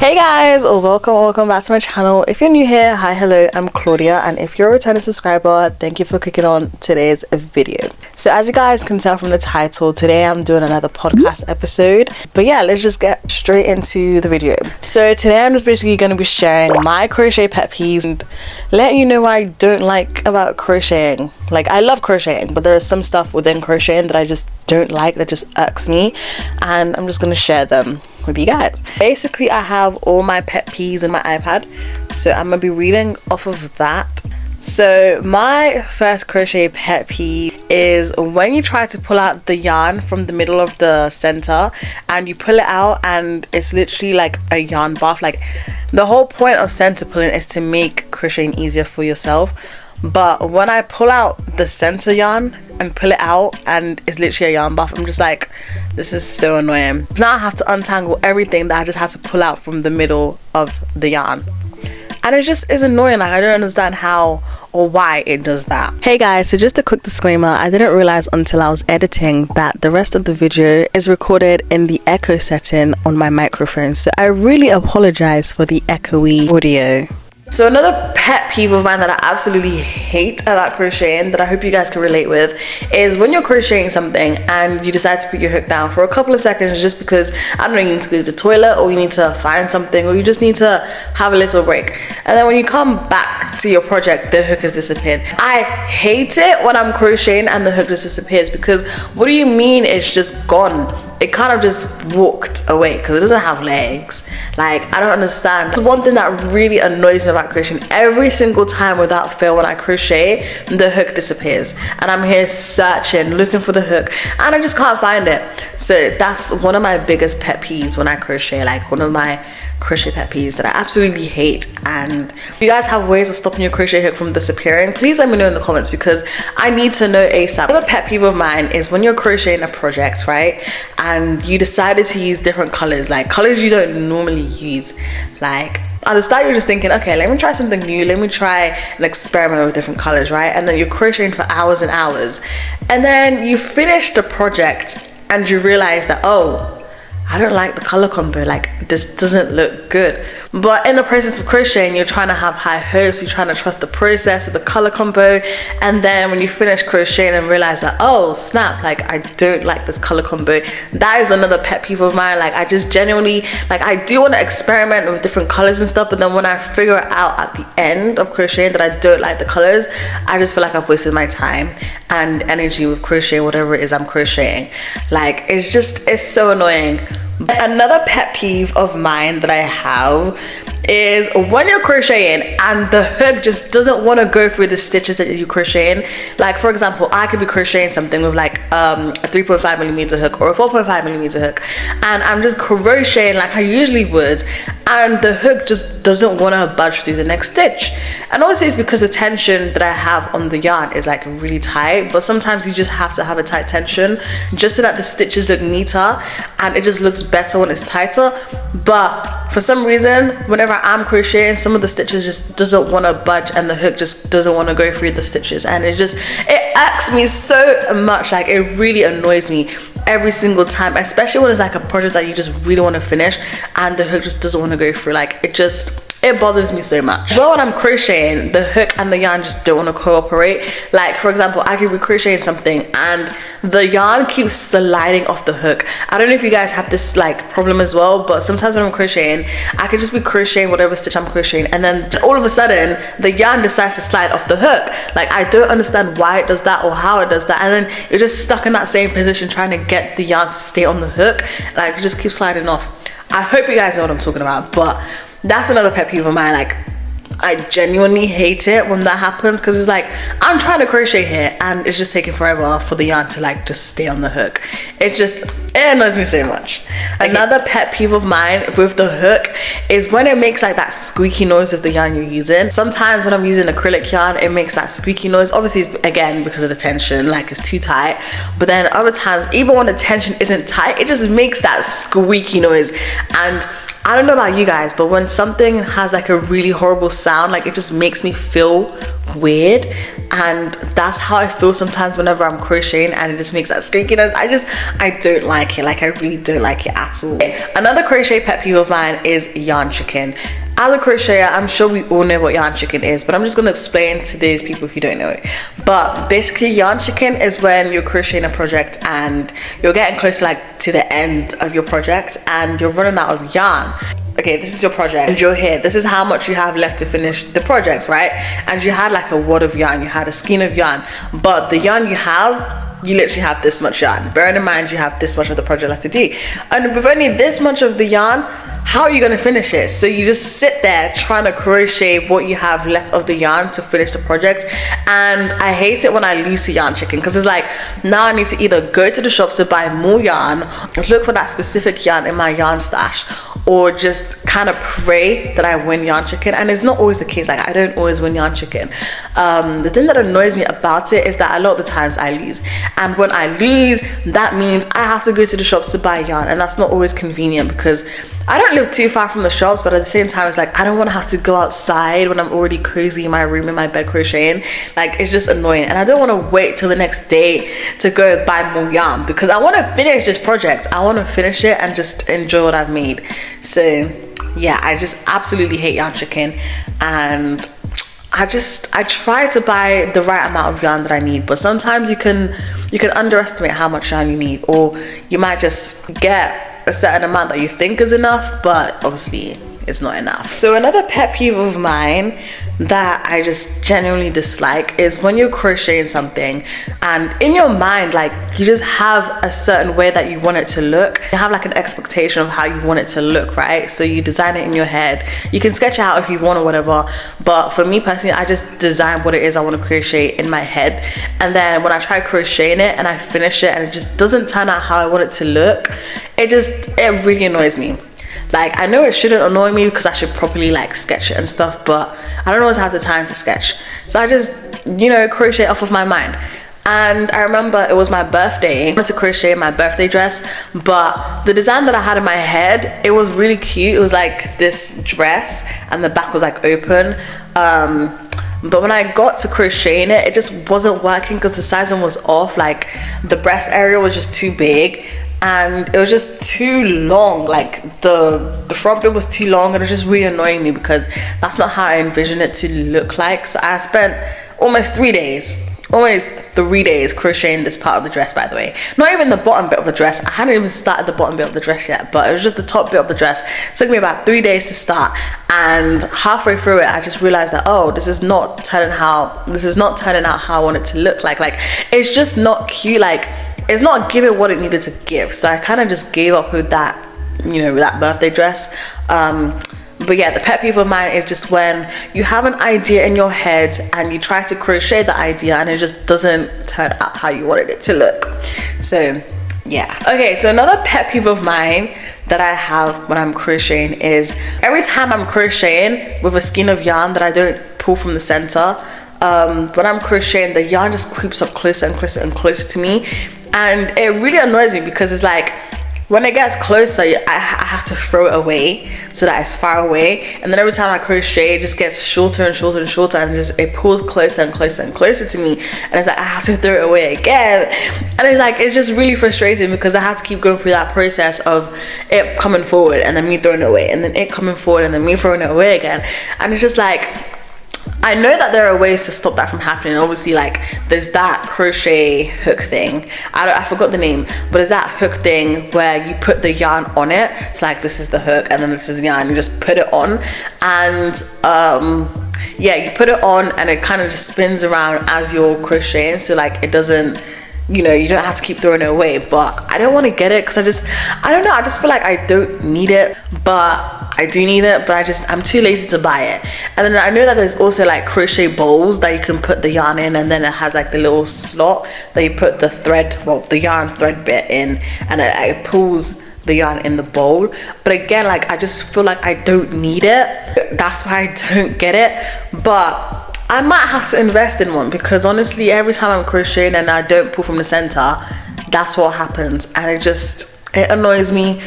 Hey guys, welcome back to my channel. If you're new here, hi, hello, I'm Claudia, and if you're a returning subscriber, thank you for clicking on today's video. So as you guys can tell from the title, today I'm doing another podcast episode, but yeah, let's just get straight into the video. So today I'm just basically going to be sharing my crochet pet peeves and letting you know what I don't like about crocheting. Like, I love crocheting, but there is some stuff within crocheting that I just don't like, that just irks me, and I'm just going to share them with you guys. Basically, I have all my pet peeves in my iPad, so I'm gonna be reading off of that. So my first crochet pet peeve is when you try to pull out the yarn from the middle of the center and you pull it out and it's literally like a yarn bath. Like, the whole point of center pulling is to make crocheting easier for yourself, but when I pull out the center yarn and pull it out and it's literally a yarn bath, I'm just like, this is so annoying. Now I have to untangle everything that I just had to pull out from the middle of the yarn, and it just is annoying. Like, I don't understand how or why it does that. Hey guys, so just a quick disclaimer, I didn't realize until I was editing that the rest of the video is recorded in the echo setting on my microphone, so I really apologize for the echoey audio. So another pet peeve of mine that I absolutely hate about crocheting, that I hope you guys can relate with, is when you're crocheting something and you decide to put your hook down for a couple of seconds just because, I don't know, you need to go to the toilet or you need to find something or you just need to have a little break. And then when you come back to your project, the hook has disappeared. I hate it when I'm crocheting and the hook just disappears, because what do you mean it's just gone? It kind of just walked away because it doesn't have legs. Like, I don't understand. It's one thing that really annoys me about crocheting. Every single time without fail when I crochet, the hook disappears and I'm here searching, looking for the hook, and I just can't find it. So that's one of my biggest pet peeves when I crochet, like one of my crochet pet peeves that I absolutely hate. And if you guys have ways of stopping your crochet hook from disappearing, please let me know in the comments, because I need to know ASAP. Another pet peeve of mine is when you're crocheting a project, right, and you decided to use different colors, like colors you don't normally use. Like, at the start you're just thinking, okay, let me try something new, let me try an experiment with different colors, right? And then you're crocheting for hours and hours, and then you finish the project and you realize that, oh, I don't like the color combo, like this doesn't look good. But in the process of crocheting, you're trying to have high hopes, you're trying to trust the process of the color combo, and then when you finish crocheting and realize that, oh snap, like I don't like this color combo, that is another pet peeve of mine. Like, I just genuinely, like, I do want to experiment with different colors and stuff, but then when I figure it out at the end of crocheting that I don't like the colors, I just feel like I've wasted my time and energy with crocheting whatever it is I'm crocheting. Like, it's so annoying. Another pet peeve of mine that I have is when you're crocheting and the hook just doesn't want to go through the stitches that you're crocheting. Like, for example, I could be crocheting something with like a 3.5mm hook or a 4.5mm hook, and I'm just crocheting like I usually would, and the hook just doesn't want to budge through the next stitch. And obviously it's because the tension that I have on the yarn is like really tight, but sometimes you just have to have a tight tension just so that the stitches look neater and it just looks better when it's tighter. But for some reason, whenever I'm crocheting, some of the stitches just doesn't want to budge and the hook just doesn't want to go through the stitches, and it irks me so much. Like, it really annoys me every single time, especially when it's like a project that you just really want to finish and the hook just doesn't want to go through. Like, it bothers me so much. Well, when I'm crocheting, the hook and the yarn just don't want to cooperate. Like, for example, I could be crocheting something and the yarn keeps sliding off the hook. I don't know if you guys have this like problem as well, but sometimes when I'm crocheting, I could just be crocheting whatever stitch I'm crocheting, and then all of a sudden the yarn decides to slide off the hook. Like, I don't understand why it does that or how it does that, and then you're just stuck in that same position trying to get the yarn to stay on the hook. Like, it just keeps sliding off. I hope you guys know what I'm talking about, but that's another pet peeve of mine. Like, I genuinely hate it when that happens, because it's like, I'm trying to crochet here and it's just taking forever for the yarn to like just stay on the hook. It annoys me so much. Another pet peeve of mine with the hook is when it makes like that squeaky noise with the yarn you're using. Sometimes when I'm using acrylic yarn, it makes that squeaky noise. Obviously it's, again, because of the tension, like it's too tight, but then other times, even when the tension isn't tight, it just makes that squeaky noise, and I don't know about you guys, but when something has like a really horrible sound, like it just makes me feel weird, and that's how I feel sometimes whenever I'm crocheting, and it just makes that squeaky noise. I don't like it. Like I really don't like it at all. Another crochet pet peeve of mine is yarn chicken. As a crocheter, I'm sure we all know what yarn chicken is, but I'm just going to explain to those people who don't know it. But basically, yarn chicken is when you're crocheting a project and you're getting close to the end of your project and you're running out of yarn. Okay, this is your project and you're here. This is how much you have left to finish the project, right? And you had like a wad of yarn, you had a skein of yarn, but the yarn you literally have this much yarn. Bearing in mind you have this much of the project left to do. And with only this much of the yarn, how are you going to finish it? So you just sit there trying to crochet what you have left of the yarn to finish the project. And I hate it when I lose the yarn chicken, because it's like, now I need to either go to the shops to buy more yarn, look for that specific yarn in my yarn stash, or just kind of pray that I win yarn chicken. And it's not always the case. Like I don't always win yarn chicken. The thing that annoys me about it is that a lot of the times I lose, and when I lose, that means I have to go to the shops to buy yarn, and that's not always convenient because I don't live too far from the shops, but at the same time it's like I don't want to have to go outside when I'm already cozy in my room in my bed crocheting. Like it's just annoying, and I don't want to wait till the next day to go buy more yarn because I want to finish this project. I want to finish it and just enjoy what I've made. So yeah, I just absolutely hate yarn chicken, and I try to buy the right amount of yarn that I need, but sometimes you can underestimate how much yarn you need, or you might just get a certain amount that you think is enough, but obviously it's not enough. So another pet peeve of mine that I just genuinely dislike is when you're crocheting something and in your mind, like you just have a certain way that you want it to look. You have like an expectation of how you want it to look, right? So you design it in your head. You can sketch it out if you want or whatever, but for me personally, I just design what it is I want to crochet in my head, and then when I try crocheting it and I finish it and it just doesn't turn out how I want it to look, it really annoys me. Like I know it shouldn't annoy me because I should properly like sketch it and stuff, but I don't always have the time to sketch, so I just crochet off of my mind. And I remember it was my birthday. I wanted to crochet my birthday dress, but the design that I had in my head, it was really cute. It was like this dress and the back was like open, but when I got to crocheting it, it just wasn't working because the sizing was off. Like the breast area was just too big and it was just too long. Like the front bit was too long, and it was just really annoying me because that's not how I envisioned it to look like. So I spent almost 3 days crocheting this part of the dress, by the way. Not even the bottom bit of the dress. I hadn't even started the bottom bit of the dress yet, but it was just the top bit of the dress. It took me about 3 days to start, and halfway through it I just realized that, oh, this is not turning out how I want it to look like. Like it's just not cute. Like it's not giving what it needed to give. So I kind of just gave up with that, with that birthday dress. But yeah, the pet peeve of mine is just when you have an idea in your head and you try to crochet the idea and it just doesn't turn out how you wanted it to look. So yeah. Okay, so another pet peeve of mine that I have when I'm crocheting is every time I'm crocheting with a skein of yarn that I don't pull from the center, when I'm crocheting, the yarn just creeps up closer and closer and closer to me, and it really annoys me because it's like when it gets closer, I have to throw it away so that it's far away, and then every time I crochet it just gets shorter and shorter and shorter, and it pulls closer and closer and closer to me, and it's like I have to throw it away again, and it's just really frustrating because I have to keep going through that process of it coming forward and then me throwing it away, and then it coming forward and then me throwing it away again. And it's just like, I know that there are ways to stop that from happening. Obviously, like there's that crochet hook thing. I forgot the name, but there's that hook thing where you put the yarn on it. It's like, this is the hook and then this is the yarn. You just put it on, and yeah, you put it on and it kind of just spins around as you're crocheting. So like it doesn't, you don't have to keep throwing it away. But I don't want to get it because I don't know. I just feel like I don't need it, but I do need it, but I'm too lazy to buy it. And then I know that there's also like crochet bowls that you can put the yarn in, and then it has like the little slot that you put the yarn thread bit in, and it pulls the yarn in the bowl. But again, like I just feel like I don't need it. That's why I don't get it. But I might have to invest in one, because honestly, every time I'm crocheting and I don't pull from the center, that's what happens, and it annoys me.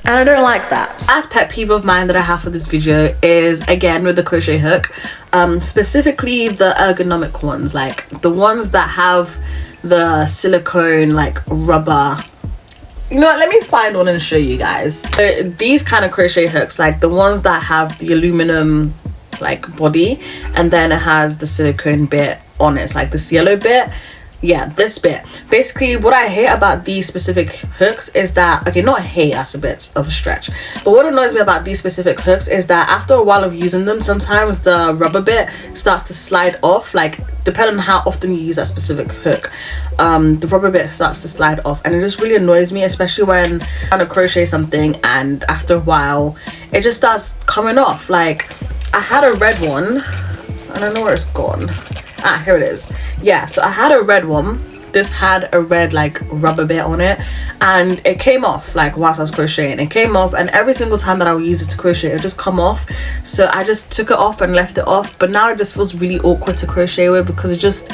and I don't like that. Last pet peeve of mine that I have for this video is, again, with the crochet hook, specifically the ergonomic ones, like the ones that have the silicone like rubber. You know what, let me find one and show you guys. These kind of crochet hooks, like the ones that have the aluminum like body, and then it has the silicone bit on it. It's like this yellow bit. Yeah, this bit. Basically, what I hate about these specific hooks is that, okay, not hate, that's a bit of a stretch, but what annoys me about these specific hooks is that after a while of using them, sometimes the rubber bit starts to slide off, like depending on how often you use that specific hook. The rubber bit starts to slide off, and it just really annoys me, especially when I'm trying to crochet something and after a while it just starts coming off. Like, I had a red one, I don't know where it's gone. Ah, here it is. Yeah, so I had a red one. This had a red like rubber bit on it, and it came off like whilst I was crocheting. It came off, and every single time that I would use it to crochet, it would just come off. So I just took it off and left it off, but now it just feels really awkward to crochet with because it just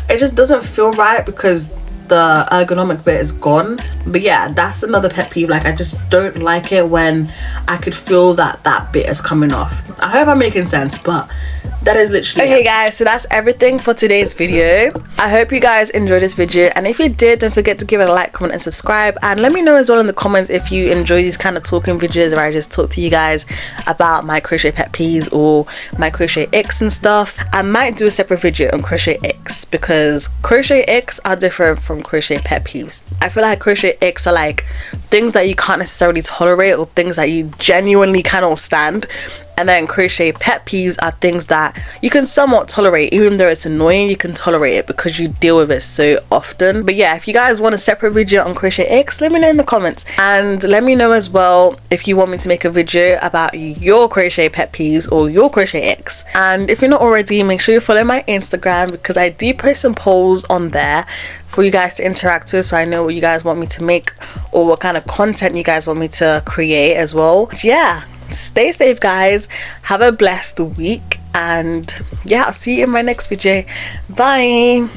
doesn't feel right because the ergonomic bit is gone. But yeah, that's another pet peeve. Like, I just don't like it when I could feel that that bit is coming off. I hope I'm making sense, but that is literally okay, guys. So that's everything for today's video. I hope you guys enjoyed this video, and if you did, don't forget to give it a like, comment and subscribe, and let me know as well in the comments if you enjoy these kind of talking videos where I just talk to you guys about my crochet pet peeves or my crochet icks and stuff. I might do a separate video on crochet icks because crochet icks are different from crochet pet peeves. I feel like crochet icks are like things that you can't necessarily tolerate or things that you genuinely cannot stand, and then crochet pet peeves are things that you can somewhat tolerate. Even though it's annoying, you can tolerate it because you deal with it so often. But yeah, if you guys want a separate video on crochet icks, let me know in the comments, and let me know as well if you want me to make a video about your crochet pet peeves or your crochet icks. And if you're not already, make sure you follow my Instagram because I do post some polls on there for you guys to interact with, so I know what you guys want me to make or what kind of content you guys want me to create as well. Yeah, stay safe guys, have a blessed week, and yeah, I'll see you in my next video. Bye.